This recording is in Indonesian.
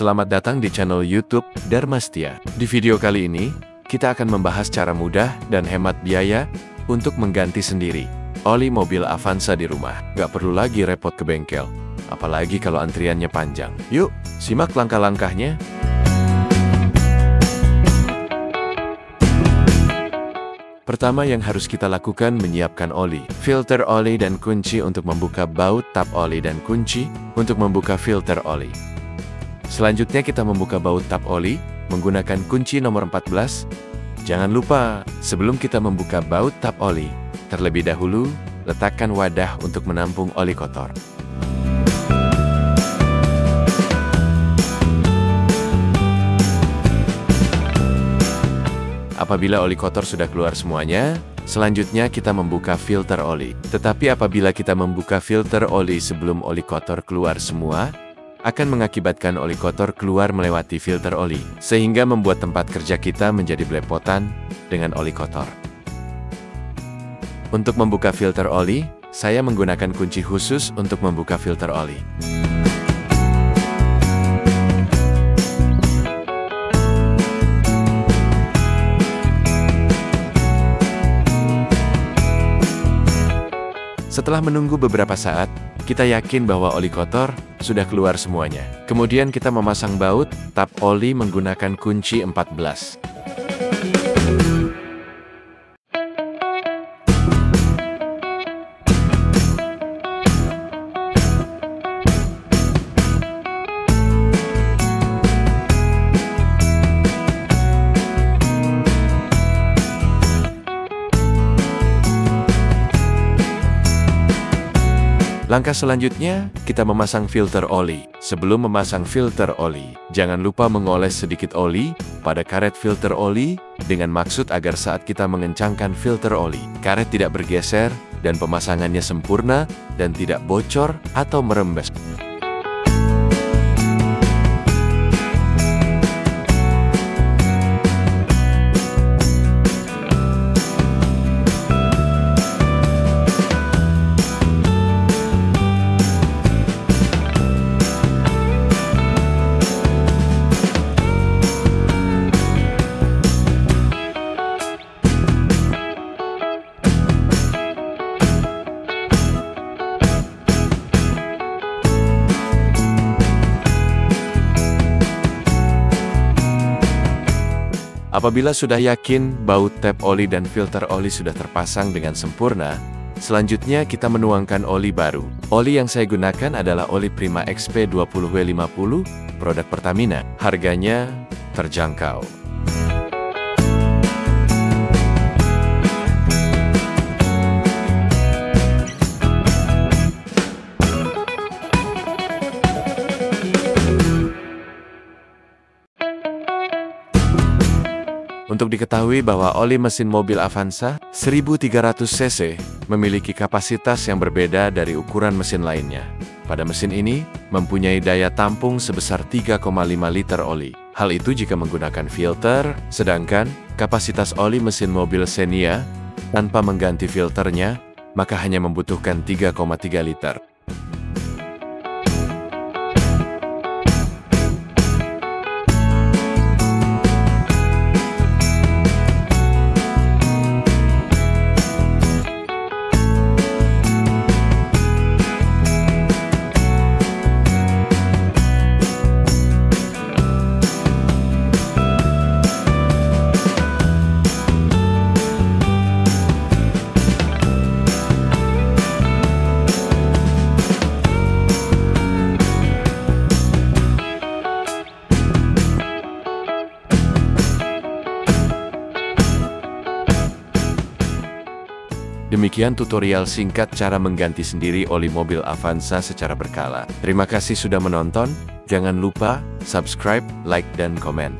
Selamat datang di channel YouTube Darmastia. Di video kali ini, kita akan membahas cara mudah dan hemat biaya untuk mengganti sendiri oli mobil Avanza di rumah. Gak perlu lagi repot ke bengkel, apalagi kalau antriannya panjang. Yuk, simak langkah-langkahnya. Pertama yang harus kita lakukan menyiapkan oli, filter oli dan kunci untuk membuka baut tap oli dan kunci untuk membuka filter oli. Selanjutnya kita membuka baut tap oli menggunakan kunci nomor 14. Jangan lupa, sebelum kita membuka baut tap oli, terlebih dahulu letakkan wadah untuk menampung oli kotor. Apabila oli kotor sudah keluar semuanya, selanjutnya kita membuka filter oli. Tetapi apabila kita membuka filter oli sebelum oli kotor keluar semua, akan mengakibatkan oli kotor keluar melewati filter oli, sehingga membuat tempat kerja kita menjadi belepotan dengan oli kotor. Untuk membuka filter oli, saya menggunakan kunci khusus untuk membuka filter oli. Setelah menunggu beberapa saat, kita yakin bahwa oli kotor sudah keluar semuanya. Kemudian kita memasang baut tap oli menggunakan kunci 14. Langkah selanjutnya, kita memasang filter oli. Sebelum memasang filter oli, jangan lupa mengoles sedikit oli pada karet filter oli dengan maksud agar saat kita mengencangkan filter oli, karet tidak bergeser dan pemasangannya sempurna dan tidak bocor atau merembes. Apabila sudah yakin baut tap oli dan filter oli sudah terpasang dengan sempurna, selanjutnya kita menuangkan oli baru. Oli yang saya gunakan adalah oli Prima XP 20W50, produk Pertamina. Harganya terjangkau. Untuk diketahui bahwa oli mesin mobil Avanza 1300 cc memiliki kapasitas yang berbeda dari ukuran mesin lainnya. Pada mesin ini mempunyai daya tampung sebesar 3,5 liter oli. Hal itu jika menggunakan filter, sedangkan kapasitas oli mesin mobil Xenia tanpa mengganti filternya, maka hanya membutuhkan 3,3 liter. Demikian tutorial singkat cara mengganti sendiri oli mobil Avanza secara berkala. Terima kasih sudah menonton, jangan lupa subscribe, like, dan komen.